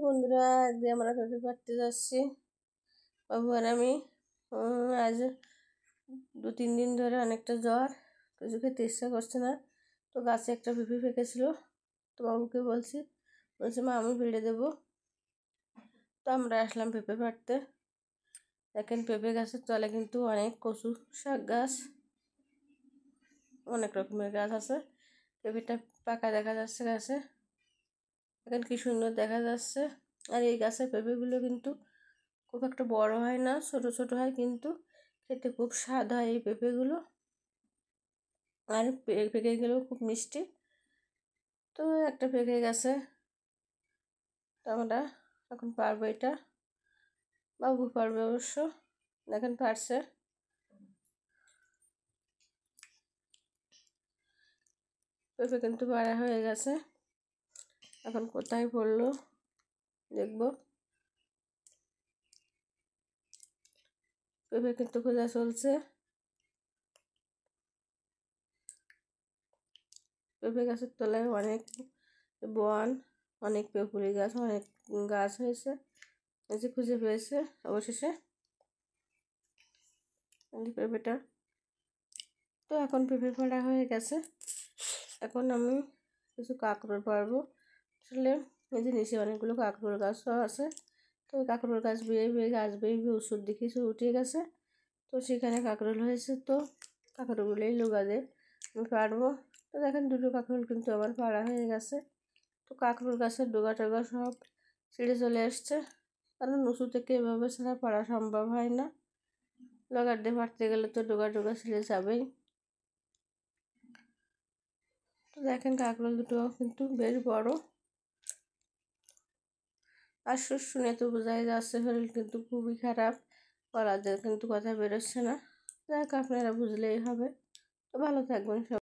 বন্ধুরা, আজকে আমরা পেঁপে পাড়তে যাচ্ছি। বাবু আর আমি। আজ 2-3 দিন ধরে অনেকটা জ্বর, কিছু খেতে ইচ্ছা করছে না। তো গাছে একটা পেঁপে পেকেছিল, তো বাবুকে বলছি মা আমি পেড়ে দেবো। তো আমরা আসলাম পেঁপে পাড়তে। দেখেন পেঁপে গাছের তলে কিন্তু অনেক কচু শাক গাছ, অনেক রকমের গাছ আছে। পেঁপেটা পাকা দেখা যাচ্ছে গাছে, দেখেন কি সুন্দর দেখা যাচ্ছে। আর এই গাছের পেঁপেগুলো কিন্তু খুব একটা বড় হয় না, ছোট ছোট হয়, কিন্তু খেতে খুব স্বাদ হয় এই পেঁপেগুলো। আর পেঁপেগুলো খুব মিষ্টি। তো একটা পেকে গেছে, তো আমরা এখন পারবো এটা। বাবু পারবে অবশ্য, দেখেন পারছে। পেঁপে কিন্তু পাড়া হয়ে গেছে, এখন কোথায় পড়লো দেখবো। পেঁপে কিন্তু খোঁজা চলছে। পেঁপে গাছের তলায় অনেক বন, অনেক পেঁপুলি গাছ, অনেক গাছ হয়েছে, এই যে খুঁজে পেয়েছে অবশেষে পেঁপেটা। তো এখন পেঁপে পাড়া হয়ে গেছে, এখন আমি কিছু কাঁকরোল পারবো। আসলে এই যে নিচে অনেকগুলো কাঁকরোল গাছও আছে, তো কাঁকরোল গাছ বেয়ে বেয়ে গাছ বেয়ে বেয়ে ওষুধ দেখেছি উঠে গেছে, তো সেখানে কাঁকরোল হয়েছে। তো কাঁকরোলগুলোই লোগাদের আমি পারবো। তো দেখেন দুটো কাঁকরোল কিন্তু আমার পাড়া হয়ে গেছে। তো কাঁকরোল গাছের ডগা টগা সব ছিঁড়ে চলে আসছে, কারণ উঁচু থেকে এভাবে ছাড়া পাড়া সম্ভব হয় না। লগার দিয়ে পাড়তে গেলে তো ডগা টগা ছিঁড়ে যাবেই। তো দেখেন কাঁকরোল দুটো কিন্তু বেশ বড়। আর শুনে তো বোঝাই যাচ্ছে শরীর কিন্তু খুবই খারাপ, গলাতে কিন্তু কথা বেরোচ্ছে না। যাক আপনারা বুঝলেই হবে। তো ভালো থাকবেন সব।